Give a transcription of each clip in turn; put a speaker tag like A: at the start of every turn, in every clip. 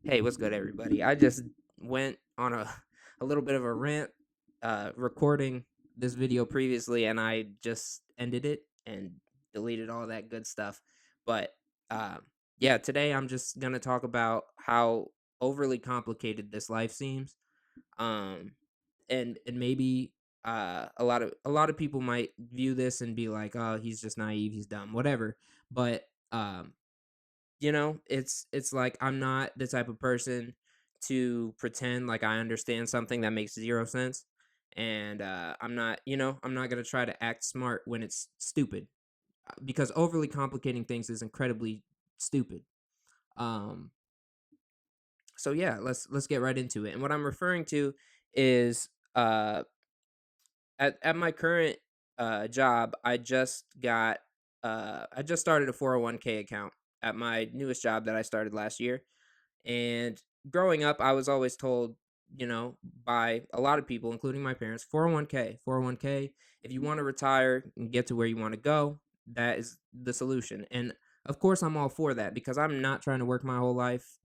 A: Hey, what's good, everybody? I just went on a little bit of a rant, recording this video previously, and I just ended it and deleted all that good stuff. But um, yeah, today I'm just gonna talk about how overly complicated this life seems, um, and maybe a lot of people might view this and be like, "Oh, he's just naive, he's dumb, whatever." But it's like I'm not the type of person to pretend like I understand something that makes 0 sense, and, I'm not gonna try to act smart when it's stupid, because overly complicating things is incredibly stupid. Um, so yeah, let's get right into it, and what I'm referring to is, at my current, job, I just started a 401k account at my newest job that I started last year. And growing up, I was always told, by a lot of people, including my parents, 401k, 401k, if you want to retire and get to where you want to go, that is the solution. And of course, I'm all for that because I'm not trying to work my whole life.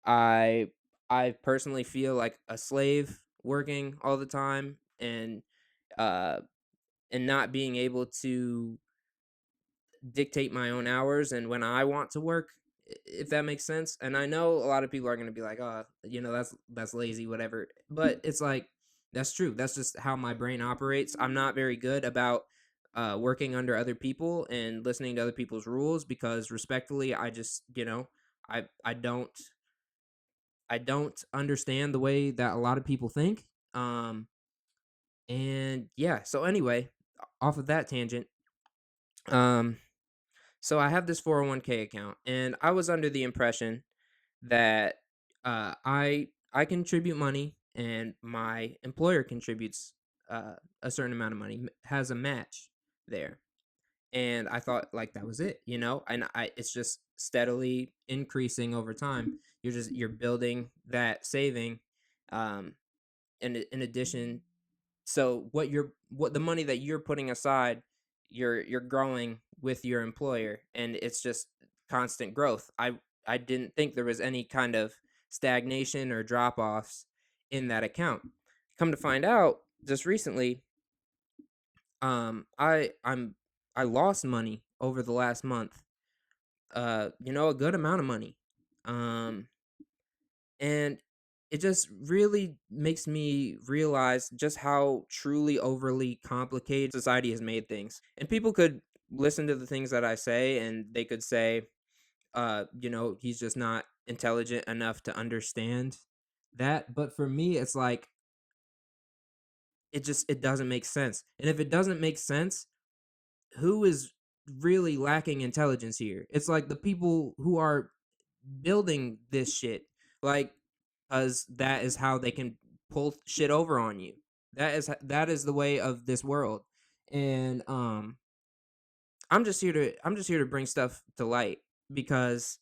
A: I I personally feel like a slave working all the time uh and not being able to dictate my own hours and when I want to work, if that makes sense. And I know a lot of people are going to be like, "Oh, that's lazy, whatever." But it's like that's true. That's just how my brain operates. I'm not very good about working under other people and listening to other people's rules because respectfully, I don't understand the way that a lot of people think. And yeah, so anyway, off of that tangent, um so I have this 401k account, and I was under the impression that I contribute money and my employer contributes a certain amount of money, has a match there. And I thought like that was it, and I it's just steadily increasing over time. You're building that saving, um in addition. So what the money that you're putting aside, you're growing with your employer, and it's just constant growth. I didn't think there was any kind of stagnation or drop offs in that account. Come to find out, just recently, I lost money over the last month. A good amount of money. Um and it just really makes me realize just how truly overly complicated society has made things. And people could listen to the things that I say and they could say, he's just not intelligent enough to understand that. But for me, it's like it doesn't make sense. And if it doesn't make sense, who is really lacking intelligence here? It's like the people who are building this shit, like, cause that is how they can pull shit over on you. That is the way of this world, and I'm just here to bring stuff to light because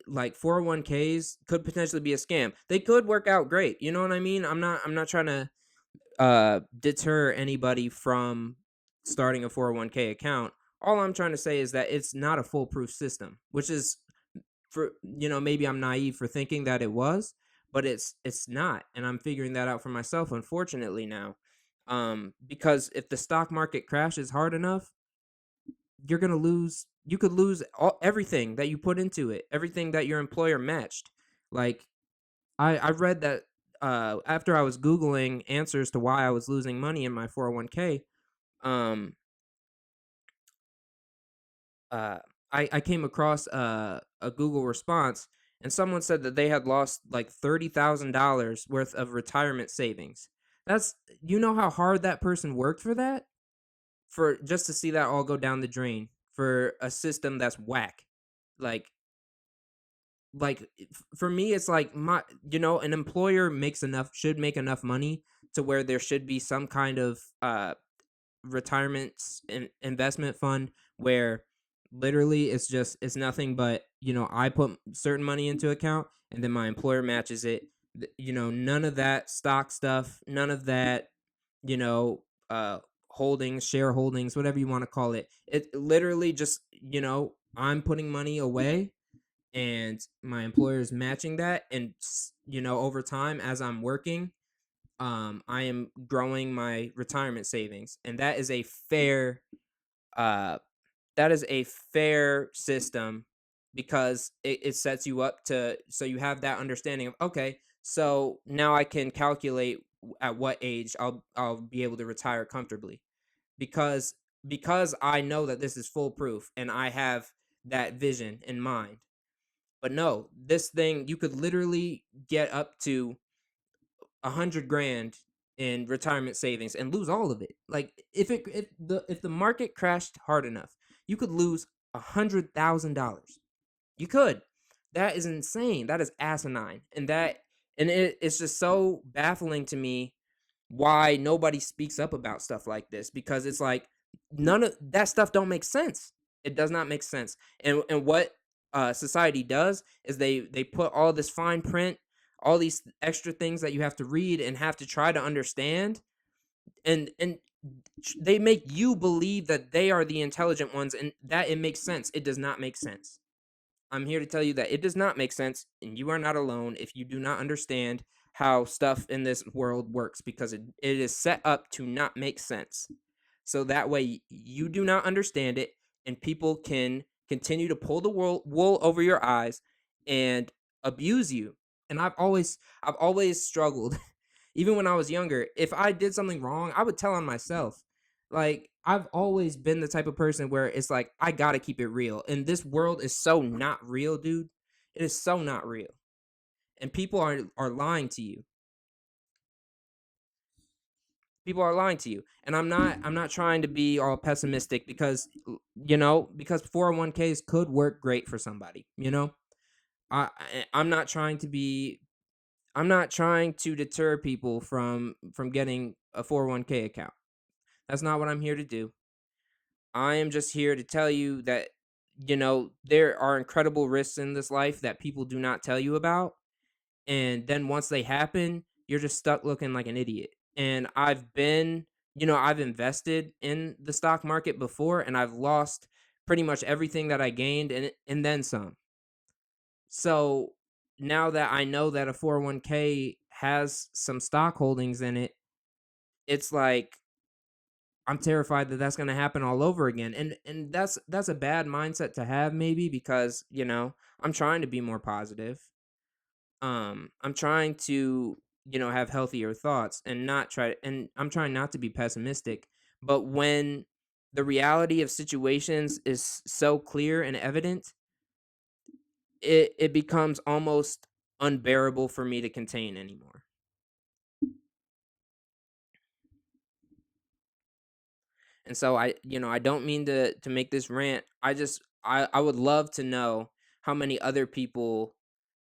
A: like 401ks could potentially be a scam. They could work out great. You know what I mean? I'm not trying to deter anybody from starting a 401k account. All I'm trying to say is that it's not a foolproof system, which is for maybe I'm naive for thinking that it was, but it's not, and I'm figuring that out for myself unfortunately now. Because if the stock market crashes hard enough, you could lose everything that you put into it, everything that your employer matched. Like I read that after I was googling answers to why I was losing money in my 401k, um uh, I came across a Google response, and someone said that they had lost like $30,000 worth of retirement savings. That's you know how hard that person worked for that, for just to see that all go down the drain for a system that's whack. Like for me, it's like an employer makes enough should make enough money to where there should be some kind of retirement investment fund where literally it's nothing but I put certain money into account and then my employer matches it. None of that stock stuff, none of that, you know holdings, shareholdings, whatever you want to call it. It literally just I'm putting money away and my employer is matching that, and over time as I'm working, I am growing my retirement savings, and uh that is a fair system, because it sets you up to, so you have that understanding of, okay, so now I can calculate at what age I'll be able to retire comfortably, because I know that this is foolproof and I have that vision in mind. But no, this thing, you could literally get up to 100 grand in retirement savings and lose all of it. Like, if the market crashed hard enough, you could lose $100,000. You could. That is insane. That is asinine. It's just so baffling to me why nobody speaks up about stuff like this, because it's like, none of that stuff don't make sense. It does not make sense. And what society does is they put all this fine print, all these extra things that you have to read and have to try to understand, and they make you believe that they are the intelligent ones and that it makes sense. It does not make sense. I'm here to tell you that it does not make sense, and you are not alone if you do not understand how stuff in this world works, because it is set up to not make sense. So that way you do not understand it, and people can continue to pull the wool over your eyes and abuse you. And I've always struggled. Even when I was younger, if I did something wrong, I would tell on myself. Like, I've always been the type of person where it's like, I gotta keep it real. And this world is so not real, dude. It is so not real. And people are lying to you. People are lying to you. And I'm not trying to be all pessimistic, because because 401ks could work great for somebody, I'm not trying to be, I'm not trying to deter people from getting a 401k account. That's not what I'm here to do. I am just here to tell you that, there are incredible risks in this life that people do not tell you about. And then once they happen, you're just stuck looking like an idiot. And I've invested in the stock market before, and I've lost pretty much everything that I gained, and then some. So now that I know that a 401k has some stock holdings in it, it's like, I'm terrified that that's going to happen all over again. And that's a bad mindset to have, maybe, because, I'm trying to be more positive. I'm trying to, have healthier thoughts, and I'm trying not to be pessimistic. But when the reality of situations is so clear and evident, it becomes almost unbearable for me to contain anymore. And so I don't mean to make this rant. I would love to know how many other people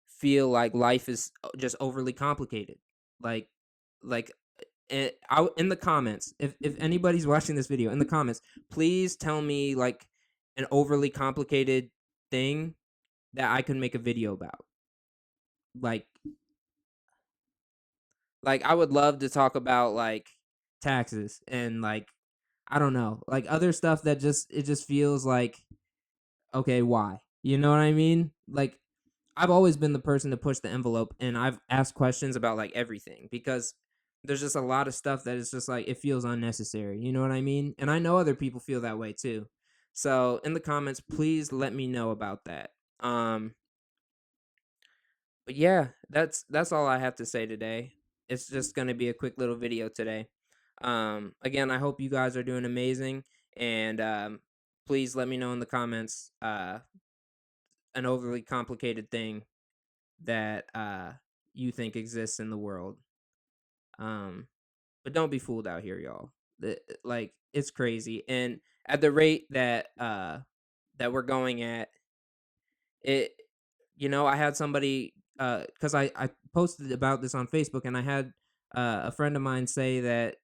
A: feel like life is just overly complicated. Like like in the comments, if anybody's watching this video, in the comments, please tell me, like, an overly complicated thing that I can make a video about. Like I would love to talk about, like, taxes, and, like, I don't know, like, other stuff that just feels like, okay, why? You know what I mean? Like, I've always been the person to push the envelope, and I've asked questions about, like, everything, because there's just a lot of stuff that is just like, it feels unnecessary. You know what I mean? And I know other people feel that way too. So in the comments, please let me know about that. But yeah, that's all I have to say today. It's just gonna be a quick little video today. Again, I hope you guys are doing amazing, and please let me know in the comments an overly complicated thing that you think exists in the world. But don't be fooled out here, y'all. Like, it's crazy, and at the rate that we're going at, it. I had somebody, because I posted about this on Facebook, and I had a friend of mine say that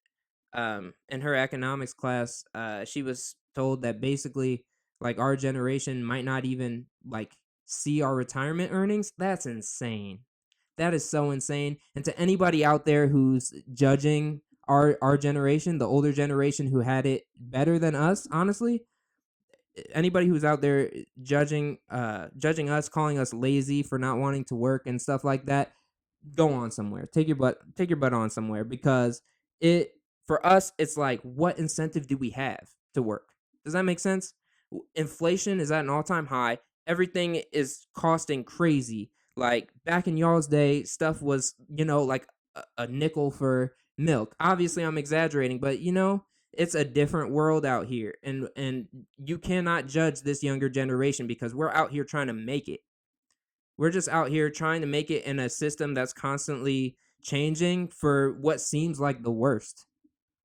A: in her economics class, she was told that basically, like, our generation might not even, like, see our retirement earnings. That's insane. That is so insane. And to anybody out there who's judging our generation, the older generation who had it better than us, honestly, anybody who's out there judging us, calling us lazy for not wanting to work and stuff like that, go on somewhere. Take your butt on somewhere, because it for us it's like, what incentive do we have to work? Does that make sense? Inflation is at an all-time high. Everything is costing crazy. Like back in y'all's day, stuff was, like a nickel for milk. Obviously, I'm exaggerating, but it's a different world out here, and you cannot judge this younger generation because we're out here trying to make it. We're just out here trying to make it in a system that's constantly changing for what seems like the worst.